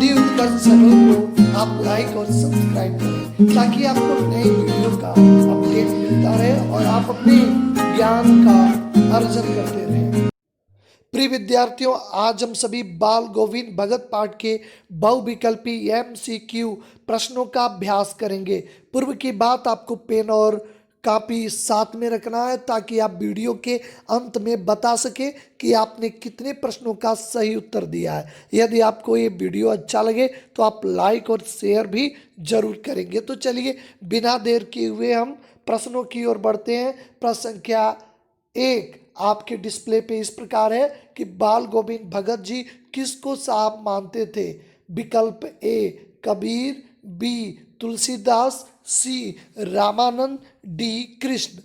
हिंदी उत्कर्ष channel को आप like और सब्सक्राइब करें ताकि आपको नई वीडियो का अपडेट मिलता रहे और आप अपने ज्ञान का अर्जन करते रहें। प्रिय विद्यार्थियों, आज हम सभी बाल गोविंद भगत पाठ के बहुविकल्पी MCQ प्रश्नों का अभ्यास करेंगे। पूर्व की बात, आपको पेन और कापी साथ में रखना है ताकि आप वीडियो के अंत में बता सके कि आपने कितने प्रश्नों का सही उत्तर दिया है। यदि आपको ये वीडियो अच्छा लगे तो आप लाइक और शेयर भी जरूर करेंगे। तो चलिए बिना देर किए हुए हम प्रश्नों की ओर बढ़ते हैं। प्रश्न संख्या 1 आपके डिस्प्ले पे इस प्रकार है कि बाल गोविंद भगत जी किसको साहब मानते थे। विकल्प ए कबीर, बी तुलसीदास, सी रामानंद, डी कृष्ण।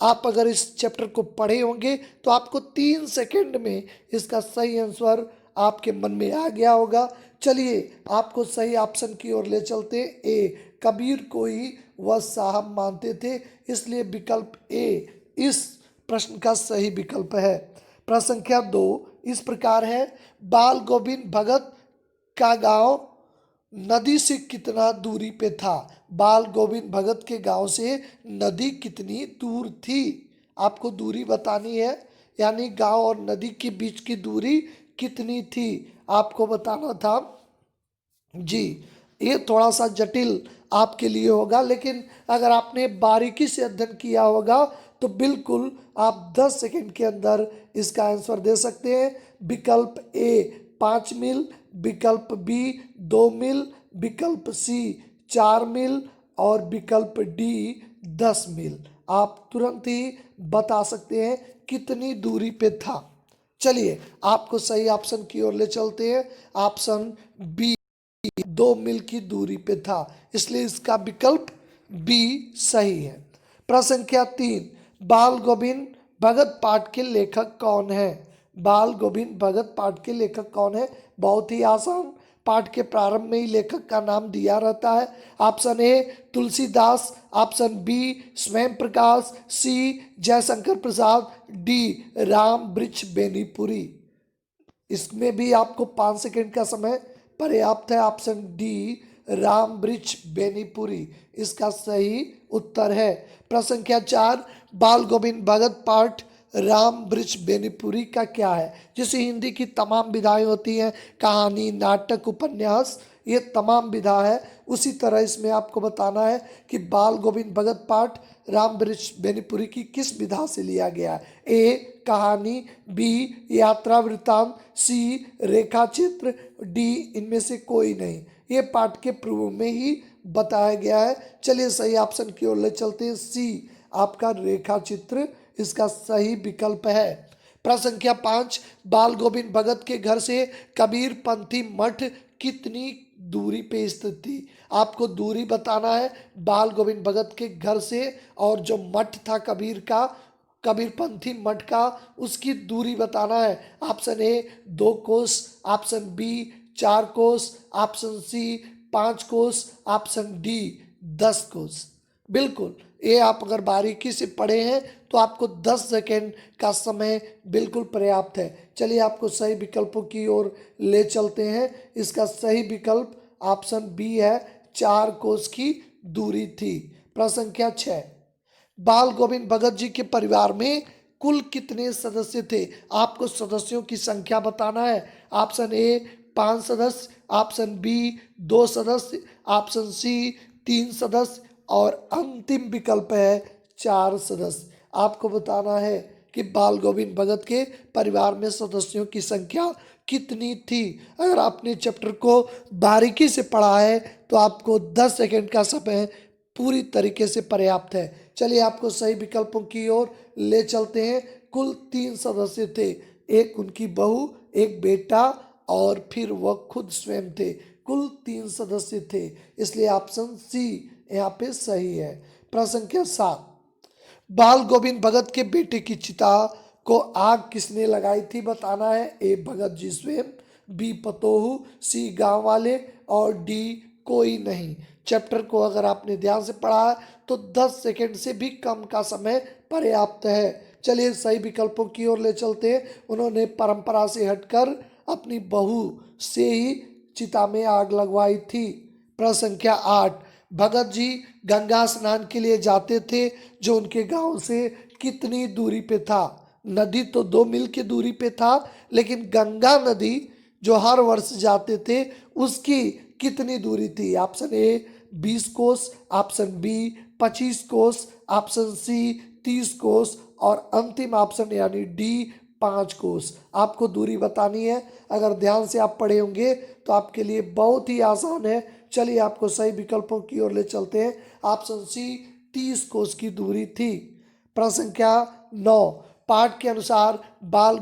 आप अगर इस चैप्टर को पढ़े होंगे तो आपको 3 सेकंड में इसका सही आंसर आपके मन में आ गया होगा। चलिए आपको सही ऑप्शन की ओर ले चलते। ए कबीर को ही वह साहब मानते थे, इसलिए विकल्प ए इस प्रश्न का सही विकल्प है। प्रश्न संख्या 2 इस प्रकार है, बाल गोविंद भगत का गांव नदी से कितना दूरी पे था। बाल गोविंद भगत के गांव से नदी कितनी दूर थी। आपको दूरी बतानी है, यानी गांव और नदी के बीच की दूरी कितनी थी आपको बताना था जी। ये थोड़ा सा जटिल आपके लिए होगा, लेकिन अगर आपने बारीकी से अध्ययन किया होगा तो बिल्कुल आप 10 सेकंड के अंदर इसका आंसर दे सकते हैं। विकल्प ए 5 मील, विकल्प बी 2 मील, विकल्प सी 4 मील और विकल्प डी 10 मील। आप तुरंत ही बता सकते हैं कितनी दूरी पे था। चलिए आपको सही ऑप्शन की ओर ले चलते हैं। ऑप्शन बी 2 मील की दूरी पे था, इसलिए इसका विकल्प बी सही है। प्रश्न संख्या 3 बाल गोविंद भगत पाठ के लेखक कौन है। बाल गोविंद भगत पाठ के लेखक कौन है। बहुत ही आसान, पाठ के प्रारंभ में ही लेखक का नाम दिया रहता है। Option A Tulsidas, option B Swayam Prakash, C Jaishankar Prasad, D Ram Vriksh Benipuri. इसमें भी आपको 5 सेकंड का समय पर्याप्त है। ऑप्शन डी राम वृक्ष बेनीपुरी इसका सही उत्तर है। प्रश्न संख्या 4 बाल गोविंद भगत पाठ राम वृक्ष बेनीपुरी का क्या है। जैसे हिंदी की तमाम विधाएं होती हैं, कहानी, नाटक, उपन्यास, ये तमाम विधा है, उसी तरह इसमें आपको बताना है कि बाल गोविंद भगत पाठ राम वृक्ष बेनीपुरी की किस विधा से लिया गया है। ए कहानी, बी यात्रा वृत्तांत, सी रेखा चित्र, डी इनमें से कोई नहीं। ये पाठ के पूर्व में ही बताया गया है। चलिए सही ऑप्शन की ओर ले चलते हैं। सी आपका रेखा चित्र इसका सही विकल्प है। प्रश्न संख्या 5 बाल गोविंद भगत के घर से कबीर पंथी मठ कितनी दूरी पे स्थित थी। आपको दूरी बताना है बाल गोविंद भगत के घर से, और जो मठ था कबीर का, कबीरपंथी मठ का, उसकी दूरी बताना है। ऑप्शन ए 2 कोस, ऑप्शन बी 4 कोस, ऑप्शन सी 5 कोस, ऑप्शन डी 10 कोस। बिल्कुल ये आप अगर बारीकी से पढ़े हैं तो आपको 10 सेकेंड का समय बिल्कुल पर्याप्त है। चलिए आपको सही विकल्पों की ओर ले चलते हैं। इसका सही विकल्प ऑप्शन बी है, 4 कोस की दूरी थी। प्रश्न संख्या 6 बाल गोविंद भगत जी के परिवार में कुल कितने सदस्य थे। आपको सदस्यों की संख्या बताना है। ऑप्शन ए 5 सदस्य, ऑप्शन बी 2 सदस्य, ऑप्शन सी 3 सदस्य और अंतिम विकल्प है 4 सदस्य। आपको बताना है कि बाल गोविंद भगत के परिवार में सदस्यों की संख्या कितनी थी। अगर आपने चैप्टर को बारीकी से पढ़ा है तो आपको 10 सेकंड का समय पूरी तरीके से पर्याप्त है। चलिए आपको सही विकल्पों की ओर ले चलते हैं। कुल 3 सदस्य थे, एक उनकी बहू, एक बेटा और फिर वह खुद स्वयं थे। कुल 3 सदस्य थे, इसलिए ऑप्शन सी यहाँ पे सही है। प्रश्न संख्या 7 बाल गोविंद भगत के बेटे की चिता को आग किसने लगाई थी बताना है। ए भगत जी स्वयं, बी पतोहू, सी गांव वाले और डी कोई नहीं। चैप्टर को अगर आपने ध्यान से पढ़ा है तो 10 सेकंड से भी कम का समय पर्याप्त है। चलिए सही विकल्पों की ओर ले चलते हैं। उन्होंने परंपरा से हटकर अपनी बहू से ही चिता में आग लगवाई थी? प्रश्न संख्या 8, भगत जी गंगा स्नान के लिए जाते थे जो उनके गांव से कितनी दूरी पे था? नदी तो 2 मील की दूरी पे था, लेकिन गंगा नदी जो हर वर्ष जाते थे उसकी कितनी दूरी थी? ऑप्शन ए 20 कोस, ऑप्शन बी 25 कोस, ऑप्शन सी 30 कोस और अंतिम ऑप्शन यानी डी 5 कोस। आपको दूरी बतानी है। अगर ध्यान से आप पढ़े होंगे तो आपके लिए बहुत ही आसान है। चलिए आपको सही विकल्पों की ओर ले चलते हैं। ऑप्शन सी 30 कोस की दूरी थी। प्रश्न संख्या 9, पाठ के अनुसार बाल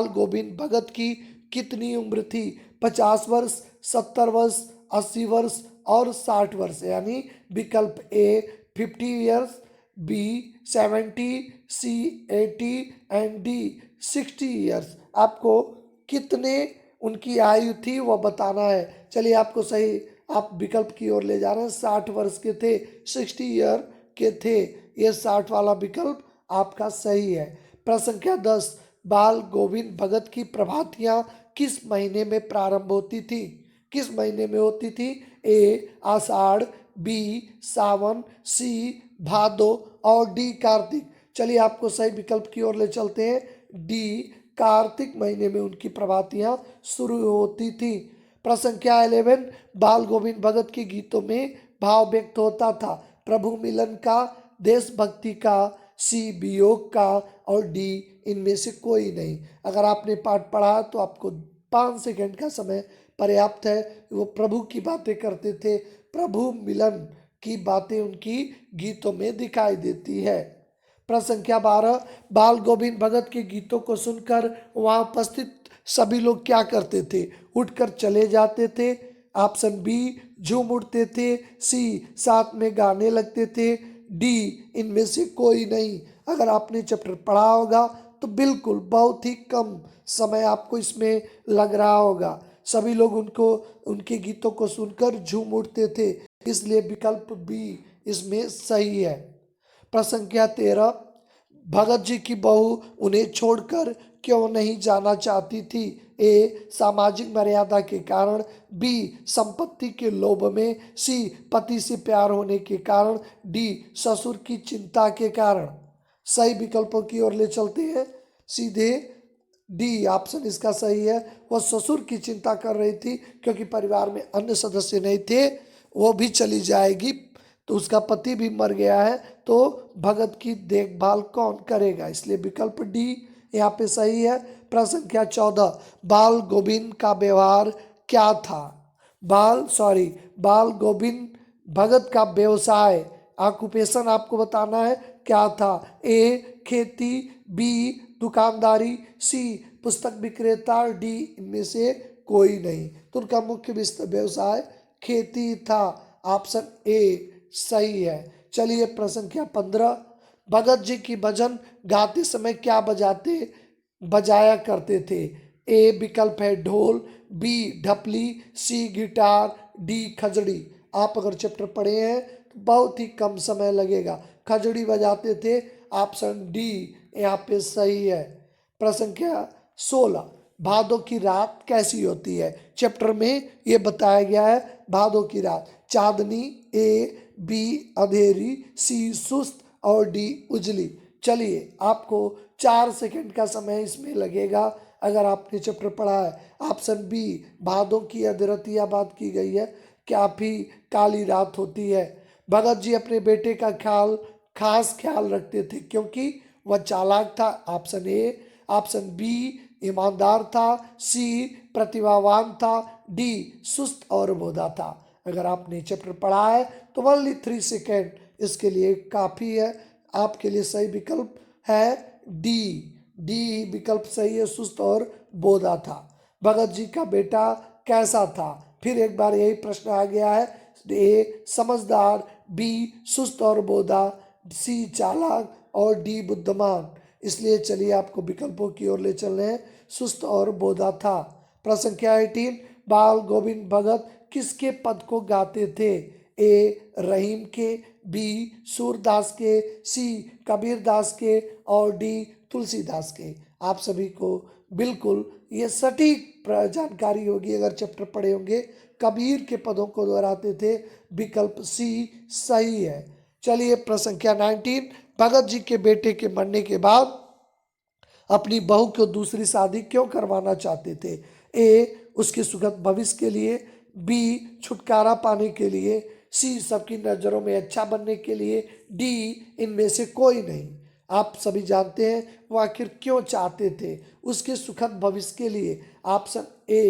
गोविंद भगत की कितनी उम्र थी? 50 वर्ष, 70 वर्ष, 80 वर्ष और 60 वर्ष। यानी विकल्प A 50 years, B 70, C 80 and D 60 years. आपको कितने उनकी आयु थी वह बताना है। चलिए आपको सही आप विकल्प की ओर ले जा रहे हैं। 60 वर्ष के थे, 60 ईयर के थे। ये 60 वाला विकल्प आपका सही है। प्रश्न संख्या 10, बाल गोविंद भगत की प्रभातियां किस महीने में प्रारंभ होती थी? किस महीने में होती थी? ए आषाढ़, बी सावन, सी भादो और डी कार्तिक। चलिए आपको सही विकल्प की ओर ले चलते हैं। डी कार्तिक महीने में उनकी प्रभातियां शुरू होती थी। प्रश्न संख्या 11, बाल गोविंद भगत के गीतों में भाव व्यक्त होता था? प्रभु मिलन का, देशभक्ति का, सी वियोग का और डी इनमें से कोई नहीं। अगर आपने पाठ पढ़ा तो आपको 5 सेकंड का समय पर्याप्त है। वो प्रभु की बातें करते थे, प्रभु मिलन की बातें उनकी गीतों में दिखाई देती है। प्रश्न संख्या 12, बाल गोविंद भगत के गीतों को सुनकर वहां उपस्थित सभी लोग क्या करते थे? उठकर चले जाते थे, ऑप्शन बी झूम उठते थे, सी साथ में गाने लगते थे, डी इनमें से कोई नहीं। अगर आपने चैप्टर पढ़ा होगा तो बिल्कुल बहुत ही कम समय आपको इसमें लग रहा होगा। सभी लोग उनके गीतों को सुनकर झूम उठते थे, इसलिए विकल्प बी इसमें सही है। प्रश्न संख्या 13, भगत जी की बहू उन्हें छोड़कर क्यों नहीं जाना चाहती थी? ए सामाजिक मर्यादा के कारण, बी संपत्ति के लोभ में, सी पति से प्यार होने के कारण, डी ससुर की चिंता के कारण। सही विकल्पों की ओर ले चलते हैं। सीधे डी ऑप्शन इसका सही है। वह ससुर की चिंता कर रही थी क्योंकि परिवार में अन्य सदस्य नहीं थे। वो भी चली जाएगी तो उसका पति भी मर गया है, तो भगत की देखभाल कौन करेगा? इसलिए विकल्प डी यहाँ पे सही है। प्रश्न संख्या 14, बाल गोविंद का व्यवहार क्या था? बाल गोविंद भगत का व्यवसाय, ऑक्यूपेशन आपको बताना है क्या था? ए खेती, बी दुकानदारी, सी पुस्तक विक्रेता, डी इनमें से कोई नहीं। तो उनका मुख्य व्यवसाय खेती था। ऑप्शन ए सही है। चलिए प्रश्न संख्या 15, भगत जी की भजन गाते समय क्या बजाया करते थे? ए विकल्प है ढोल, बी ढपली, सी गिटार, डी खजड़ी। आप अगर चैप्टर पढ़े हैं तो बहुत ही कम समय लगेगा। खजड़ी बजाते थे, ऑप्शन डी यहाँ पे सही है। प्रश्न संख्या 16, भादों की रात कैसी होती है? चैप्टर में ये बताया गया है। भादों की रात चांदनी, ए बी अंधेरी, सी सुस्त और डी उजली। चलिए आपको 4 सेकंड का समय इसमें लगेगा अगर आपने चैप्टर पढ़ा है। ऑप्शन बी भादों की अधरतिया बात की गई है, काफी काली रात होती है। भगत जी अपने बेटे का खास ख्याल रखते थे क्योंकि वह चालाक था, ऑप्शन ए। ऑप्शन बी ईमानदार था, सी प्रतिभावान था, डी सुस्त और बोधा था। अगर आपने चैप्टर पढ़ा है तो ओनली 3 सेकेंड इसके लिए काफ़ी है। आपके लिए सही विकल्प है डी विकल्प सही है, सुस्त और बोधा था। भगत जी का बेटा कैसा था? फिर एक बार यही प्रश्न आ गया है। ए समझदार, बी सुस्त और बोधा, सी चालाक और डी बुद्धिमान। इसलिए चलिए आपको विकल्पों की ओर ले चल रहे हैं। सुस्त और बोधा था। प्रश्न संख्या 18, बाल गोविंद भगत किसके पद को गाते थे? ए रहीम के, बी सूरदास के, सी कबीरदास के और डी तुलसीदास के। आप सभी को बिल्कुल ये सटीक जानकारी होगी अगर चैप्टर पढ़े होंगे। कबीर के पदों को दोहराते थे, विकल्प सी सही है। चलिए प्रश्न संख्या 19, भगत जी के बेटे के मरने के बाद अपनी बहू को दूसरी शादी क्यों करवाना चाहते थे? ए उसके सुखद भविष्य के लिए, बी छुटकारा पाने के लिए, सी सबकी नज़रों में अच्छा बनने के लिए, डी इनमें से कोई नहीं। आप सभी जानते हैं वो आखिर क्यों चाहते थे? उसके सुखद भविष्य के लिए। ऑप्शन ए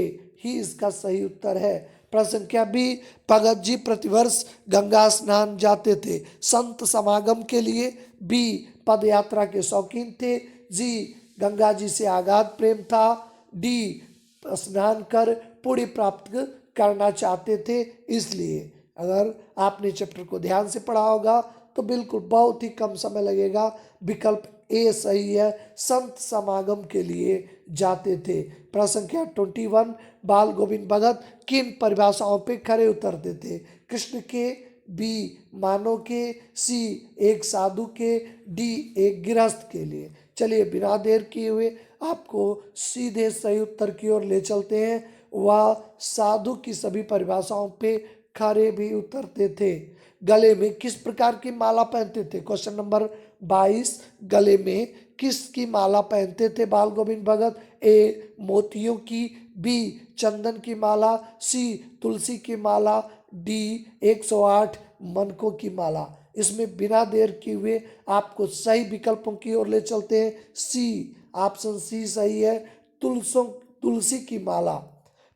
ही इसका सही उत्तर है। प्रश्न संख्या बी, भगत जी प्रतिवर्ष गंगा स्नान जाते थे, संत समागम के लिए, बी पद यात्रा के शौकीन थे, जी गंगा जी से आगाध प्रेम था, डी स्नान कर पुण्य प्राप्त करना चाहते थे इसलिए। अगर आपने चैप्टर को ध्यान से पढ़ा होगा तो बिल्कुल बहुत ही कम समय लगेगा। विकल्प ए सही है, संत समागम के लिए जाते थे। प्रश्न संख्या 21, बाल गोविंद भगत किन परिभाषाओं पे खरे उतरते थे? कृष्ण के, बी मानव के, सी एक साधु के, डी एक गृहस्थ के लिए। चलिए बिना देर किए हुए आपको सीधे सही उत्तर की ओर ले चलते हैं। वह साधु की सभी परिभाषाओं पे खरे भी उतरते थे। गले में किस प्रकार की माला पहनते थे? क्वेश्चन नंबर 22, गले में किसकी माला पहनते थे बाल गोविंद भगत? ए मोतियों की, बी चंदन की माला, सी तुलसी की माला, डी 108 मनकों की माला। इसमें बिना देर किए हुए आपको सही विकल्पों की ओर ले चलते हैं। सी ऑप्शन सी सही है, तुलसी की माला।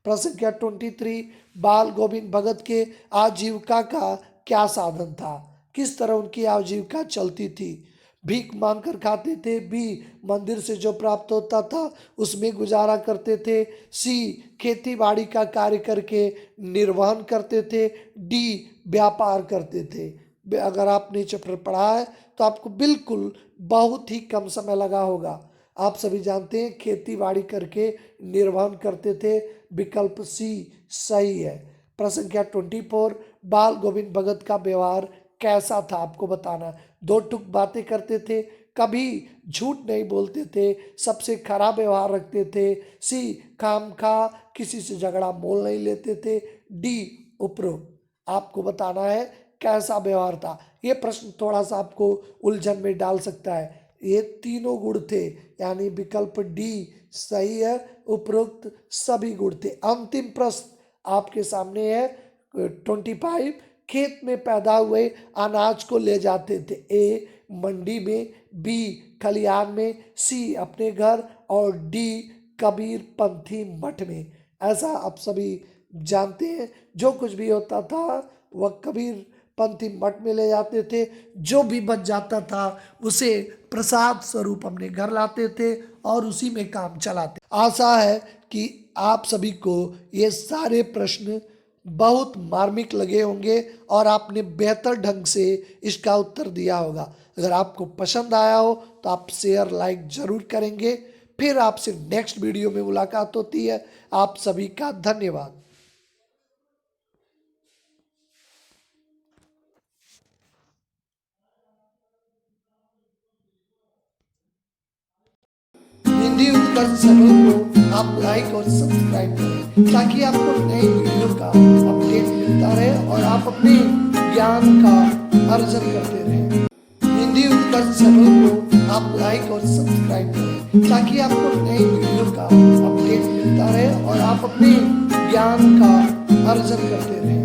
प्रश्न संख्या 23, बाल गोविंद भगत के आजीविका का क्या साधन था? किस तरह उनकी आजीविका चलती थी? भीख मांगकर खाते थे, बी मंदिर से जो प्राप्त होता था उसमें गुजारा करते थे, सी खेती बाड़ी का कार्य करके निर्वहन करते थे, डी व्यापार करते थे। अगर आपने चैप्टर पढ़ा है तो आपको बिल्कुल बहुत ही कम समय लगा होगा। आप सभी जानते हैं खेती बाड़ी करके निर्वहन करते थे। विकल्प सी सही है। प्रश्न संख्या 24, बाल गोविंद भगत का व्यवहार कैसा था? आपको बताना। दो टूक बातें करते थे, कभी झूठ नहीं बोलते थे, सबसे खराब व्यवहार रखते थे, सी खामखा किसी से झगड़ा मोल नहीं लेते थे, डी उपरोक्त। आपको बताना है कैसा व्यवहार था। ये प्रश्न थोड़ा सा आपको उलझन में डाल सकता है। ये तीनों गुण थे, यानी विकल्प डी सही है, उपरोक्त सभी गुण थे। अंतिम प्रश्न आपके सामने है 25, खेत में पैदा हुए अनाज को ले जाते थे? ए मंडी में, बी खलिहान में, सी अपने घर, और डी कबीर पंथी मठ में। ऐसा आप सभी जानते हैं जो कुछ भी होता था वह कबीर पंथी मठ में ले जाते थे। जो भी बच जाता था उसे प्रसाद स्वरूप अपने घर लाते थे और उसी में काम चलाते। आशा है कि आप सभी को ये सारे प्रश्न बहुत मार्मिक लगे होंगे और आपने बेहतर ढंग से इसका उत्तर दिया होगा। अगर आपको पसंद आया हो तो आप शेयर लाइक जरूर करेंगे। फिर आपसे नेक्स्ट वीडियो में मुलाकात होती है। आप सभी का धन्यवाद। हिंदी उत्कर्ष चैनल को आप लाइक और सब्सक्राइब करें ताकि आपको नई वीडियो का अपडेट मिलता रहे और आप अपने ज्ञान का अर्जन करते रहें। हिंदी उत्कर्ष चैनल को आप लाइक और सब्सक्राइब करें ताकि आपको नई वीडियो का अपडेट मिलता रहे और आप अपने ज्ञान का अर्जन करते रहें।